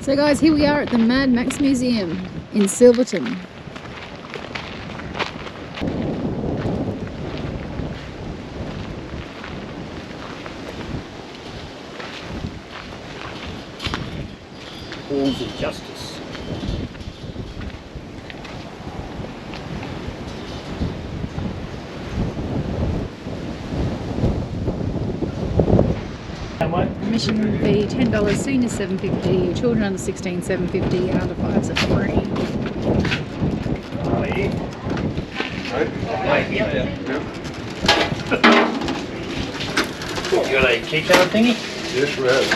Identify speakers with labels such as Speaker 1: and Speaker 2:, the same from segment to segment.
Speaker 1: So guys, here we are at the Mad Max Museum in Silverton.
Speaker 2: Halls of Justice.
Speaker 1: Admission fee $10, seniors $7.50, children under 16 $7.50, and under 5s are free.
Speaker 2: Oh, yeah. You got a key card thingy?
Speaker 3: Yes, we have.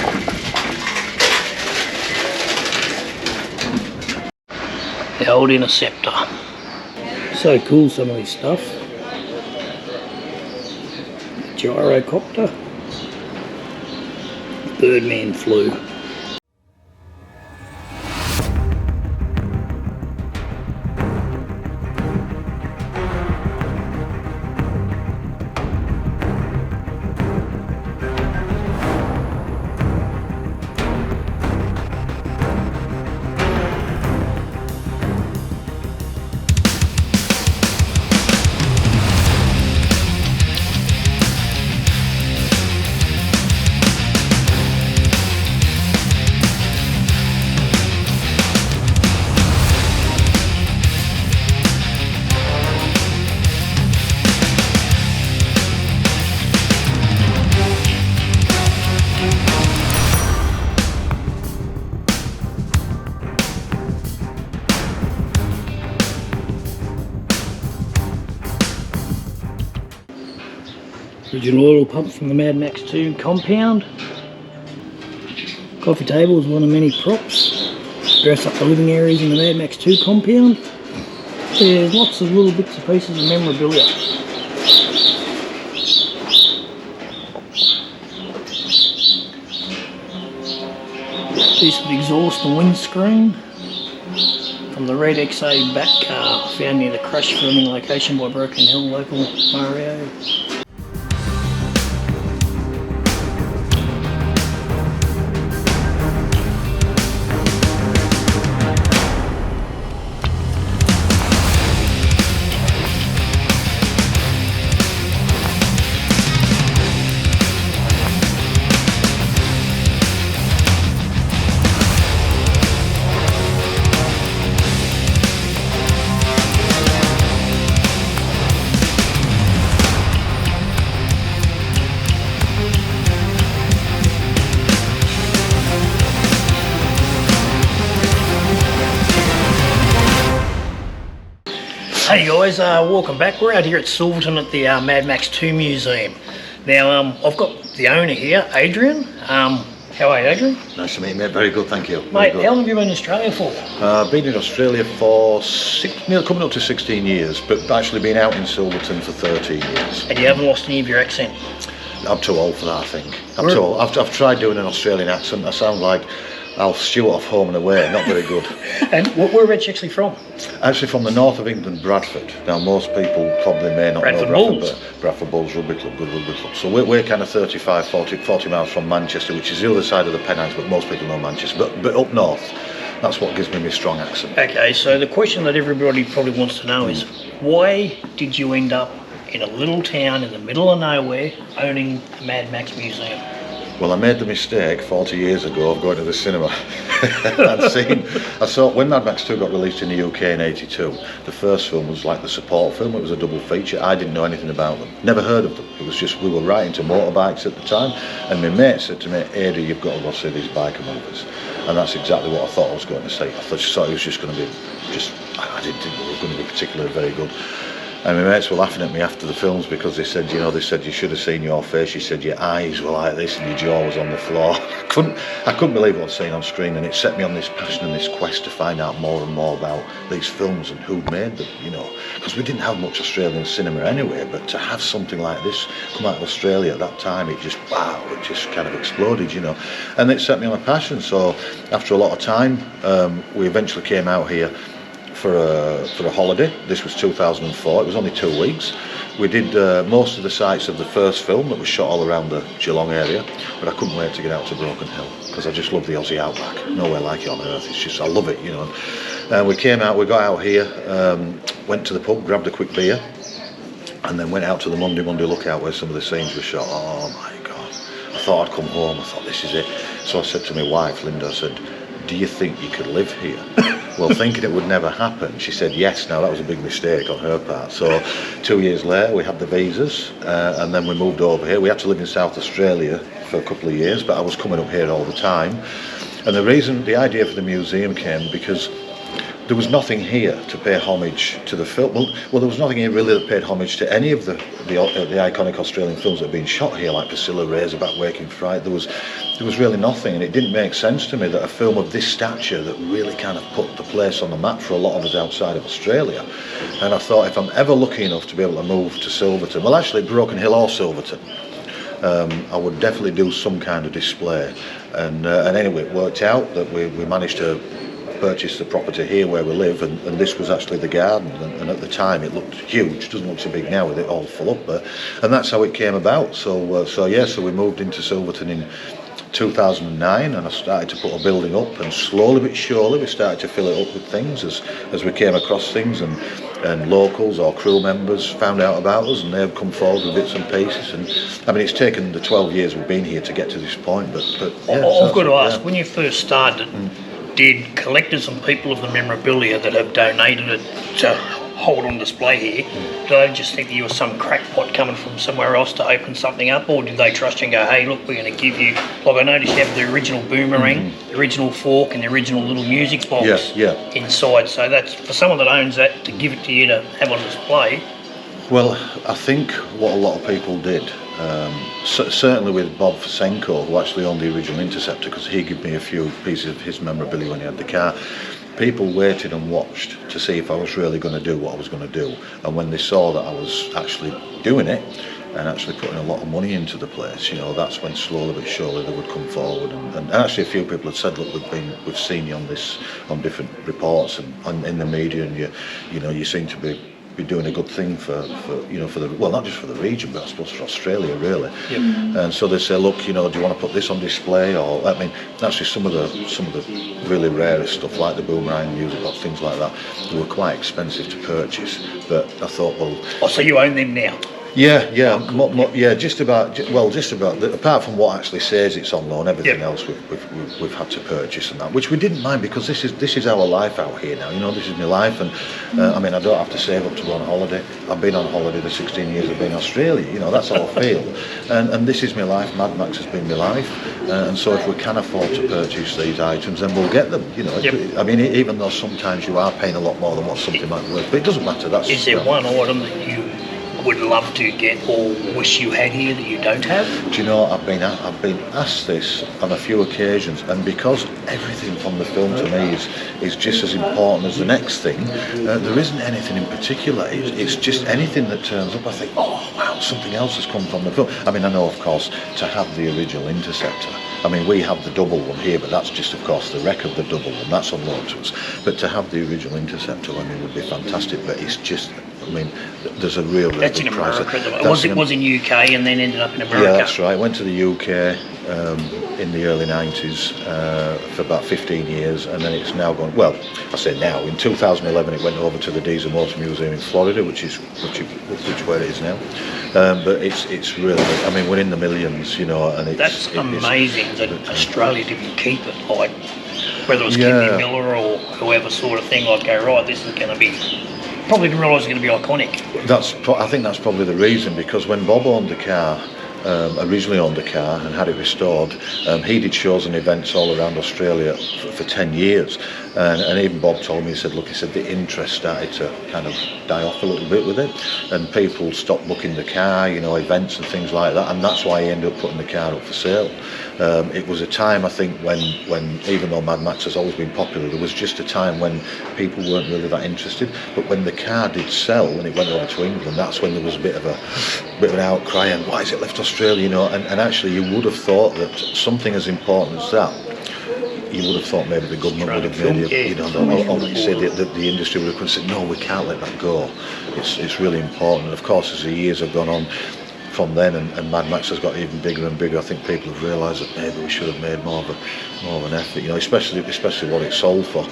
Speaker 2: The old Interceptor. So cool, some of this stuff. Gyrocopter. Birdman flew. Original oil pump from the Mad Max 2 compound. Coffee table is one of many props. Dress up the living areas in the Mad Max 2 compound. There's lots of little bits and pieces of memorabilia. Piece of exhaust and windscreen from the Red XA back car found near the crash filming location by Broken Hill local Mario. Hey guys, welcome back. We're out here at Silverton at the Mad Max 2 Museum. Now, I've got the owner here, Adrian. How are you, Adrian?
Speaker 3: Nice to meet you, mate. Very good, thank you.
Speaker 2: Mate, how long have you been in Australia for?
Speaker 3: I've been in Australia for coming up to 16 years, but actually been out in Silverton for 13 years.
Speaker 2: And you haven't lost any of your accent?
Speaker 3: I'm too old for that, I think. I'm too old. I've tried doing an Australian accent. I sound like Al Stewart off Home and Away. Not very good.
Speaker 2: And whereabouts you actually from?
Speaker 3: Actually from the north of England, Bradford. Now most people probably may not know Bradford, but Bradford Bulls Rugby Club, good rugby club. So we're kind of 35, 40 miles from Manchester, which is the other side of the Pennines, but most people know Manchester. But up north, that's what gives me my strong accent.
Speaker 2: Okay, so the question that everybody probably wants to know is, why did you end up in a little town in the middle of nowhere owning a Mad Max Museum?
Speaker 3: Well, I made the mistake 40 years ago of going to the cinema. I saw when Mad Max 2 got released in the UK in '82, the first film was like the support film. It was a double feature. I didn't know anything about them, never heard of them. It was just, we were right into motorbikes at the time, and my mate said to me, Ada, you've got to go see these biker movies. And that's exactly what I thought I was going to see. I thought it was just going to be, I didn't think it was going to be particularly very good. And my mates were laughing at me after the films because they said, you should have seen your face. You said your eyes were like this and your jaw was on the floor. I couldn't believe what I'd seen on screen, and it set me on this passion and this quest to find out more and more about these films and who made them, because we didn't have much Australian cinema anyway, but to have something like this come out of Australia at that time, it just kind of exploded, and it set me on a passion. So after a lot of time, we eventually came out here for a holiday. This was 2004. It was only 2 weeks, we did most of the sites of the first film that was shot all around the Geelong area, but I couldn't wait to get out to Broken Hill because I just love the Aussie outback. Nowhere like it on earth. It's just, I love it, you know. And we came out, we got out here, went to the pub, grabbed a quick beer, and then went out to the Monday Lookout where some of the scenes were shot. Oh my God. I thought I'd come home, I thought this is it. So I said to my wife, Linda, I said, do you think you could live here? Well, thinking it would never happen, she said yes. Now that was a big mistake on her part. So 2 years later we had the visas and then we moved over here. We had to live in South Australia for a couple of years, but I was coming up here all the time. And the idea for the museum came because there was nothing here to pay homage to the film. Well, there was nothing here really that paid homage to any of the iconic Australian films that have been shot here, like Priscilla, Razorback, Waking Fright. There was really nothing, and it didn't make sense to me that a film of this stature that really kind of put the place on the map for a lot of us outside of Australia. And I thought, if I'm ever lucky enough to be able to move to Silverton, well, actually Broken Hill or Silverton, I would definitely do some kind of display. And anyway, it worked out that we managed to purchase the property here where we live, and this was actually the garden, and at the time it looked huge. Doesn't look so big now with it all full up, but and that's how it came about. So we moved into Silverton in 2009, and I started to put a building up, and slowly but surely we started to fill it up with things as we came across things, and locals or crew members found out about us, and they've come forward with bits and pieces. And I mean, it's taken the 12 years we've been here to get to this point, but yeah,
Speaker 2: I've got to ask, when you first started, did collectors and people of the memorabilia that have donated it to hold on display here, do they just think that you were some crackpot coming from somewhere else to open something up, or did they trust you and go, hey, look, we're going to give you, like I noticed you have the original boomerang, the original fork, and the original little music box inside, so that's, for someone that owns that, to give it to you to have on display.
Speaker 3: Well, I think what a lot of people did, certainly with Bob Fosenko, who actually owned the original Interceptor, because he gave me a few pieces of his memorabilia when he had the car, people waited and watched to see if I was really going to do what I was going to do. And when they saw that I was actually doing it and actually putting a lot of money into the place, you know, that's when slowly but surely they would come forward. And actually a few people had said, look, we've seen you on different reports and in the media, and you seem to be doing a good thing for the, well, not just for the region, but I suppose for Australia really.
Speaker 2: Yep.
Speaker 3: And so they say, look, you know, do you want to put this on display? Or I mean, actually some of the really rarest stuff, like the boomerang music box, things like that, they were quite expensive to purchase. But I thought, well,
Speaker 2: so you own them now?
Speaker 3: Yeah, just about. Apart from what actually says it's on loan, everything else we've had to purchase and that, which we didn't mind, because this is our life out here now. You know, this is my life, and I mean, I don't have to save up to go on holiday. I've been on holiday the 16 years I've been in Australia. You know, that's how I feel, and this is my life. Mad Max has been my life, and so if we can afford to purchase these items, then we'll get them. You know, I mean, even though sometimes you are paying a lot more than what something might be worth, but it doesn't matter.
Speaker 2: Is there one item that you would love to get or wish you had here that you don't have?
Speaker 3: Do you know, I've been asked this on a few occasions, and because everything from the film to me is just as important as the next thing, there isn't anything in particular. It's just anything that turns up, I think, oh wow, something else has come from the film. I mean, I know, of course, to have the original Interceptor, I mean, we have the double one here, but that's just, of course, the wreck of the double one. That's on loan to us. But to have the original Interceptor, I mean, would be fantastic. But it's just, I mean, there's a real
Speaker 2: that's
Speaker 3: big
Speaker 2: in
Speaker 3: price.
Speaker 2: America. It was in UK and then ended up in America.
Speaker 3: Yeah, that's right. Went to the UK in the early 90s for about 15 years, and then it's now gone. Well, I say now. In 2011, it went over to the Diesel Motor Museum in Florida, which where it is now. But it's really, I mean, we're in the millions, you know, and
Speaker 2: that's amazing that Australia didn't keep it, like whether it was Kennedy Miller or whoever sort of thing. Like, go right, this is going to be. Probably didn't realise it was going to be iconic.
Speaker 3: I think that's probably the reason, because when Bob owned the car, originally owned the car and had it restored, he did shows and events all around Australia for 10 years. And even Bob told me, he said, the interest started to kind of die off a little bit with it, and people stopped booking the car, you know, events and things like that, and that's why he ended up putting the car up for sale. It was a time, I think, when even though Mad Max has always been popular, there was just a time when people weren't really that interested. But when the car did sell and it went over to England, that's when there was a bit of an outcry, and why has it left Australia, you know, and actually you would have thought that something as important as that, you would have thought maybe the government would have
Speaker 2: Film,
Speaker 3: made
Speaker 2: yeah.
Speaker 3: it, you know, or like you say, the industry would have said, no, we can't let that go. It's really important. And of course, as the years have gone on from then, and Mad Max has got even bigger and bigger, I think people have realised that maybe we should have made more of an effort, you know, especially what it sold for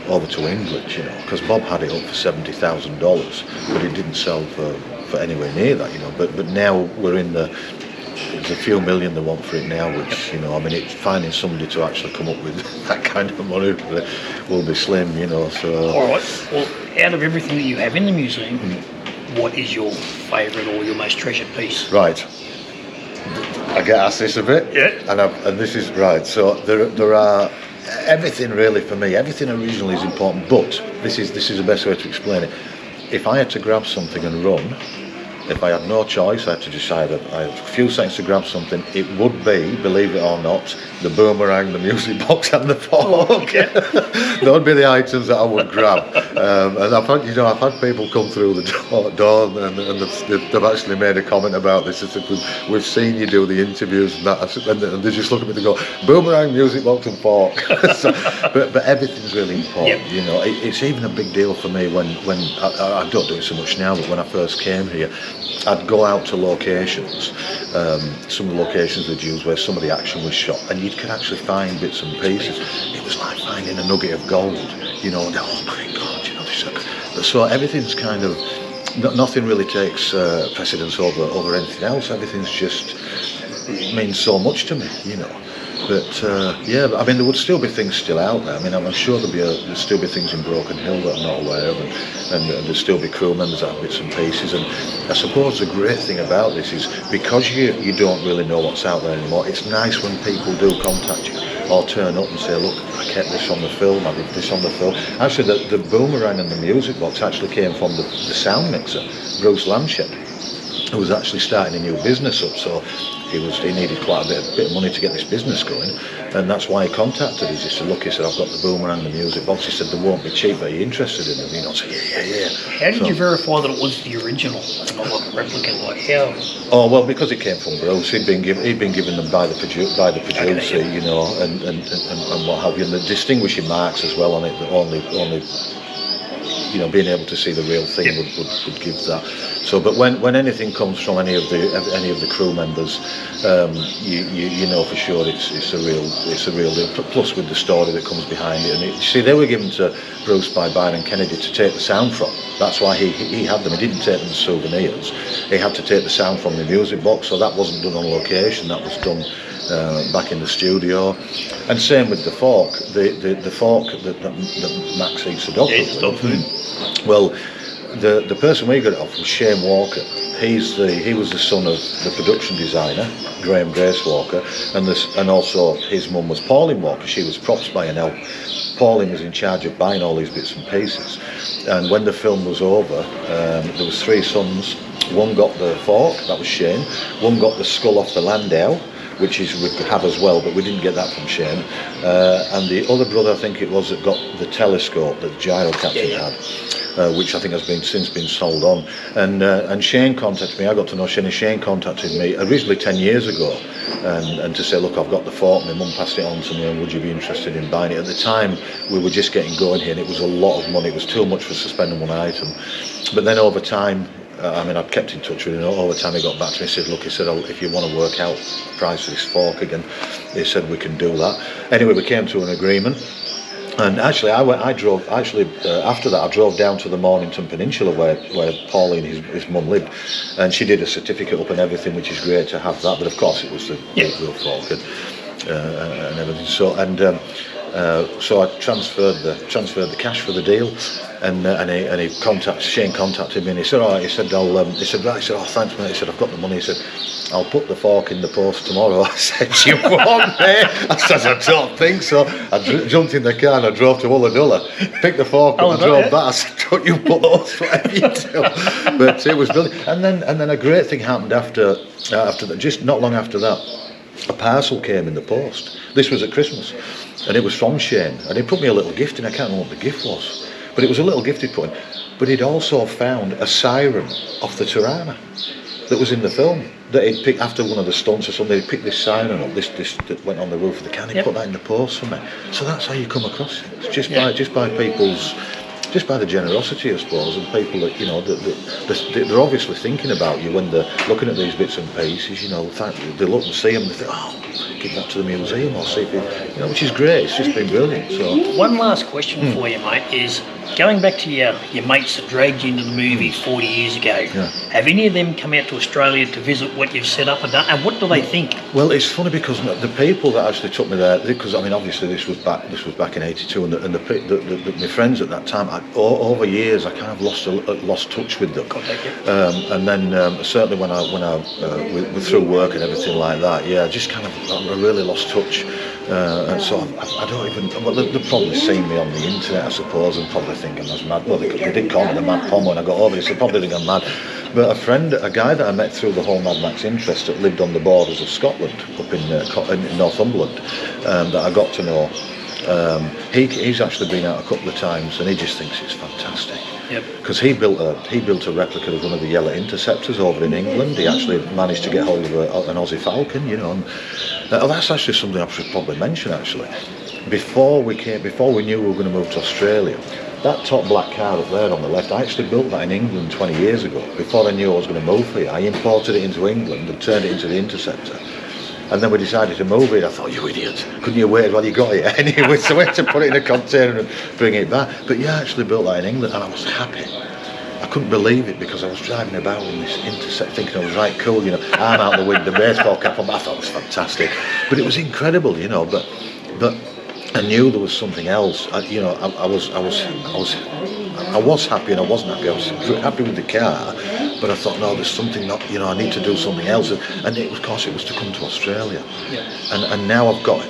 Speaker 3: over to England, you know, because Bob had it up for $70,000, but it didn't sell for anywhere near that, you know. But now we're in there's a few million they want for it now, which, you know, I mean, it's finding somebody to actually come up with that kind of money will be slim, you know. So.
Speaker 2: All right. Well, out of everything that you have in the museum, what is your favourite or your most treasured piece?
Speaker 3: Right. I get asked this a bit.
Speaker 2: Yeah.
Speaker 3: And this is right. So there are everything really for me. Everything originally is important, but this is the best way to explain it. If I had to grab something and run, if I had no choice, I had to decide that I had a few seconds to grab something, it would be, believe it or not, the boomerang, the music box and the fork.
Speaker 2: Okay.
Speaker 3: That would be the items that I would grab. And I've had people come through the door and they've actually made a comment about this. They said, we've seen you do the interviews and that, and they just look at me and go, boomerang, music box and fork. But everything's really important, you know. It's even a big deal for me when I don't do it so much now, but when I first came here, I'd go out to locations, some of the locations we'd use where some of the action was shot, and you could actually find bits and pieces. It was like finding a nugget of gold, you know, and oh my God, you know, so everything's kind of, nothing really takes precedence over anything else. Everything's just, it means so much to me, you know. But yeah, I mean, there would still be things still out there. I mean, I'm sure there'd still be things in Broken Hill that I'm not aware of, and there'd still be crew members that have bits and pieces. And I suppose the great thing about this is because you don't really know what's out there anymore, it's nice when people do contact you or turn up and say, look, I kept this on the film, I did this on the film. Actually, the boomerang and the music box actually came from the sound mixer, Bruce Landshed, who was actually starting a new business up, so he needed quite a bit of money to get this business going, and that's why he contacted us. He said, look, I've got the boomerang, the music box. He said, they won't be cheap, are you interested in them? You know, so yeah.
Speaker 2: How did you verify that it was the original and not like a replica? Like how?
Speaker 3: Oh well, because it came from Bruce. He'd been given them by the producer, you know, and what have you, and the distinguishing marks as well on it that only you know, being able to see the real thing would give that. So, but when anything comes from any of the crew members, you know for sure it's a real deal. Plus with the story that comes behind it, and you see, they were given to Bruce by Byron Kennedy to take the sound from. That's why he had them. He didn't take them as souvenirs. He had to take the sound from the music box, so that wasn't done on location. That was done back in the studio. And same with the fork. The fork that Max eats the dog food. Well, the person we got it off was Shane Walker. He was the son of the production designer, Graham Grace Walker, and also his mum was Pauline Walker. She was props buyer. Now, Pauline was in charge of buying all these bits and pieces. And when the film was over, there was three sons. One got the fork, that was Shane. One got the skull off the Landau, which we have as well, but we didn't get that from Shane. And the other brother, I think it was, that got the telescope that the gyro captain had, which I think has since been sold on. And Shane contacted me. I got to know Shane, and Shane contacted me originally 10 years ago, and to say, look, I've got the fork. My mum passed it on to me, and would you be interested in buying it? At the time, we were just getting going here, and it was a lot of money. It was too much for suspending one item. But then over time, I've kept in touch with him. Over time he got back to me and said, look, if you want to work out the price of this fork again, he said we can do that. Anyway, we came to an agreement, and actually after that I drove down to the Mornington Peninsula where Pauline, his mum, lived, and she did a certificate up and everything, which is great to have that, but of course it was the real fork and everything. So I transferred the cash for the deal, and Shane contacted me, and he said, all right, he said, oh thanks mate, he said, I've got the money, he said, I'll put the fork in the post tomorrow. I said, you won't, mate? I said, I don't think so. I jumped in the car and I drove to Ulladulla, picked the fork up and drove back. I said, don't you put those, whatever you do. But it was brilliant. And then a great thing happened after that, just not long after that. A parcel came in the post. This was at Christmas, and it was from Shane, and he put me a little gift in. I can't remember what the gift was, but it was a little gift he'd put in. But he'd also found a siren off the Tirana, that was in the film. That he'd picked after one of the stunts or something. He'd picked this sign up, this that went on the roof of the can. He put that in the post for me. So that's how you come across it. It's just by people's. Just by the generosity, I suppose, and people that, you know, they're obviously thinking about you when they're looking at these bits and pieces, you know, they look and see them and they think, oh, give that to the museum or see if it, you know, which is great. It's just been brilliant. So
Speaker 2: one last question for you, mate, is going back to your mates that dragged you into the movie 40 years ago, have any of them come out to Australia to visit what you've set up and done, and what do they think?
Speaker 3: Well, it's funny because the people that actually took me there, because I mean, obviously this was back in '82, and my friends at that time, over years, I kind of lost touch with them. And then certainly when I through work and everything like that, I just kind of I really lost touch. And so I don't even. Well, they've probably seen me on the internet, I suppose, and probably think I'm as mad. Well, they did call me the Mad Pom when I got over here, so they probably think I'm mad. But a guy that I met through the whole Mad Max interest that lived on the borders of Scotland, up in Northumberland, that I got to know. He's actually been out a couple of times, and he just thinks it's fantastic. Because he built a replica of one of the Yellow Interceptors over in England. He actually managed to get hold of an Aussie Falcon, you know. And that's actually something I should probably mention. Actually, before we knew we were going to move to Australia, that top black car up there on the left, I actually built that in England 20 years ago. Before I knew I was going to move here, I imported it into England and turned it into the Interceptor. And then we decided to move it. I thought, you idiot, couldn't you wait while you got it? Anyway, so we had to put it in a container and bring it back. But I actually built that in England, and I was happy. I couldn't believe it because I was driving about in this Intercept thinking I was right cool, you know, arm out the window, baseball cap on. I thought it was fantastic. But it was incredible, you know, but I knew there was something else. I was happy and I wasn't happy. I was happy with the car, but I thought, no, there's something not, you know, I need to do something else. And it was, of course, it was to come to Australia. And now I've got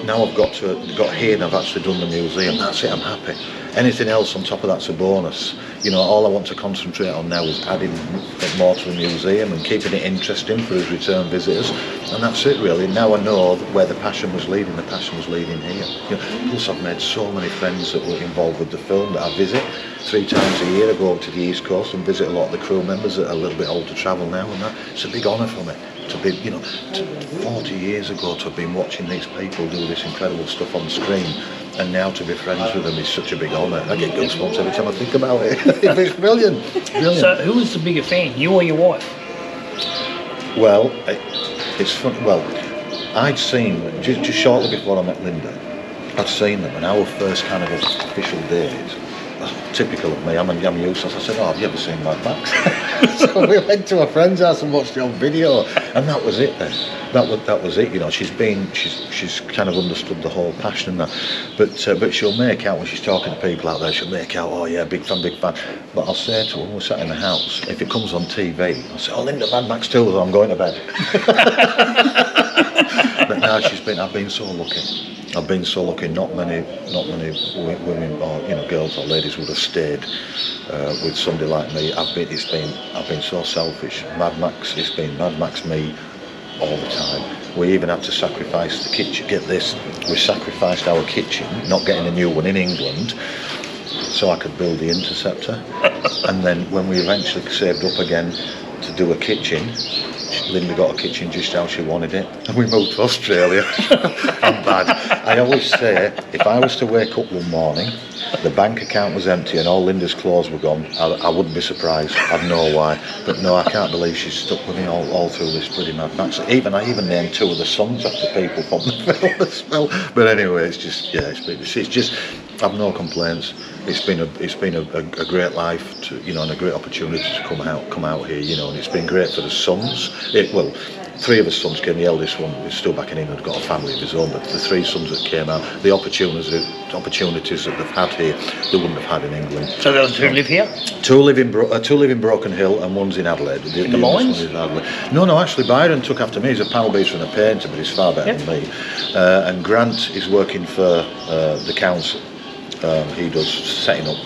Speaker 3: here and I've actually done the museum. That's it. I'm happy. Anything else on top of that's a bonus. You know, all I want to concentrate on now is adding more to the museum and keeping it interesting for his return visitors. And that's it, really. Now I know where the passion was leading. The passion was leading here. You know, plus, I've made so many friends that were involved with the film that I visit 3 times a year. I go up to the East Coast and visit a lot of the crew members that are a little bit older to travel now, and that it's a big honour for me to be, you know, 40 years ago to have been watching these people do this incredible stuff on screen. And now to be friends with them is such a big honour. I get goosebumps every time I think about it. It's brilliant.
Speaker 2: So who was the bigger fan, you or your wife?
Speaker 3: Well, it's fun. Well, I'd seen, just shortly before I met Linda, I'd seen them, and our first kind of official date, typical of me, I'm useless. I said, oh, have you ever seen Mad Max? So we went to a friend's house and watched it on video, and that was it then. That was it, you know. She's kind of understood the whole passion and that, but she'll make out when she's talking to people out there. She'll make out, oh yeah, big fan. But I'll say to her when we're sat in the house, if it comes on TV, I'll say, oh, Linda, Mad Max 2, so I'm going to bed. But now I've been so lucky. I've been so lucky. Not many women or, you know, girls or ladies would have stayed with somebody like me. I've been so selfish. Mad Max, it's been Mad Max me all the time. We even had to sacrifice the kitchen. Get this, we sacrificed our kitchen, not getting a new one in England, so I could build the Interceptor. And then when we eventually saved up again to do a kitchen, Linda got a kitchen just how she wanted it, and we moved to Australia. I'm bad. I always say, if I was to wake up one morning, the bank account was empty and all Linda's clothes were gone, I wouldn't be surprised. I'd know why. But no, I can't believe she's stuck with me all through this bloody Mad Max. I even named 2 of the sons after people from the film as well. But anyway, it's just I've no complaints. It's been a great life to, you know, and a great opportunity to come out here, you know, and it's been great for the sons. 3 of the sons came. The eldest one is still back in England, got a family of his own, but the 3 sons that came out, the opportunities that they've had here, they wouldn't have had in England.
Speaker 2: So those 2 live here?
Speaker 3: 2 live in Broken Hill and one's in Adelaide.
Speaker 2: The Mines?
Speaker 3: No, actually Byron took after me. He's a panel beater and a painter, but he's far better than me. And Grant is working for the council. He does setting up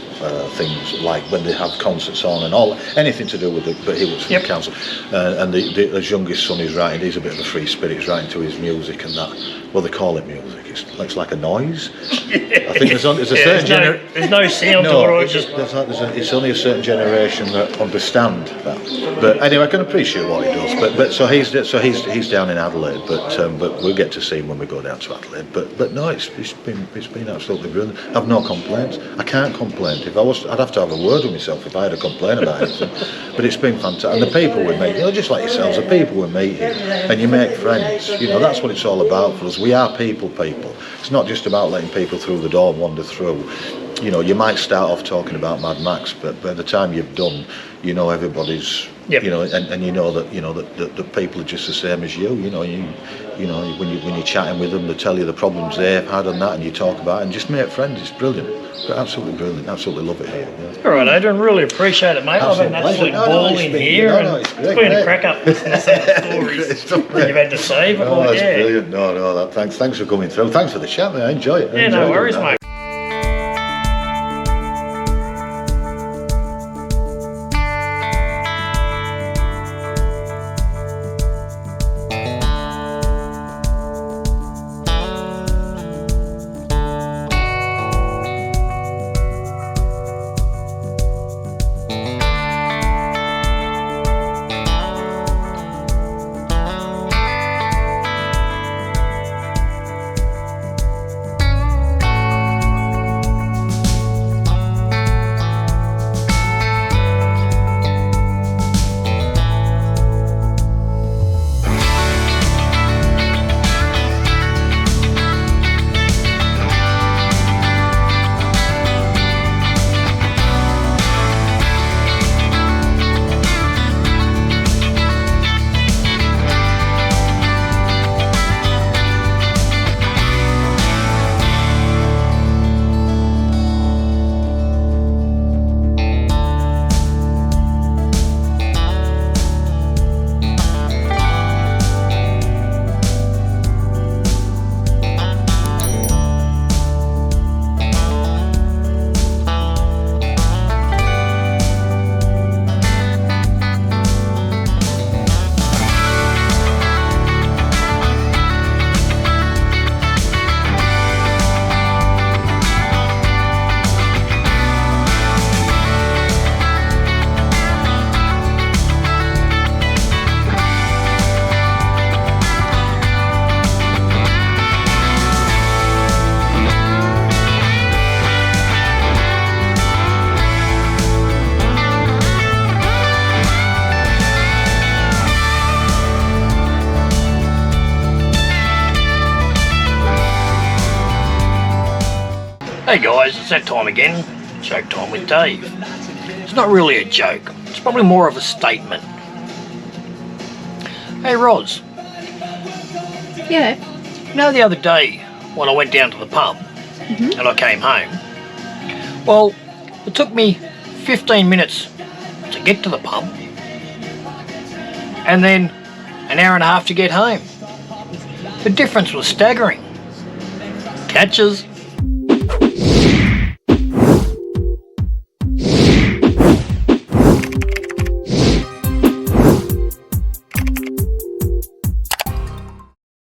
Speaker 3: things like when they have concerts on and anything to do with it, but he works for the council. And his youngest son is writing. He's a bit of a free spirit. He's writing to his music and that. well, they call it music. It's like a noise. I think there's a certain
Speaker 2: there's no sound to it, or it's just...
Speaker 3: it's only a certain generation that understand that. But anyway, I can appreciate what he does. But so he's down in Adelaide. But we'll get to see him when we go down to Adelaide. But no, it's been absolutely brilliant. I've no complaints. I can't complain. If I was, I'd have to have a word with myself if I had a complaint about anything. But it's been fantastic. And the people we meet, just like yourselves, the people we meet, and you make friends. That's what it's all about for us. We are people. It's not just about letting people through the door and wander through. You might start off talking about Mad Max, but by the time you've done, everybody's,
Speaker 2: Yep.
Speaker 3: and you know that the people are just the same as you. When you're chatting with them, they tell you the problems they've had and that, and you talk about it and just make friends. It's brilliant. Absolutely brilliant. Absolutely love it here. Yeah.
Speaker 2: All right, Adrian, really appreciate it, mate. I've had an absolute ball in here, and it's been a crack up listening to some of the stories that you've had to say. But
Speaker 3: That's brilliant. Thanks for coming through. Thanks for the chat, mate. I enjoy it.
Speaker 2: Yeah, no worries, mate. Hey guys, it's that time again. Joke time with Dave. It's not really a joke. It's probably more of a statement. Hey Roz.
Speaker 1: Yeah.
Speaker 2: The other day when I went down to the pub and I came home, well, it took me 15 minutes to get to the pub and then an hour and a half to get home. The difference was staggering. Catches,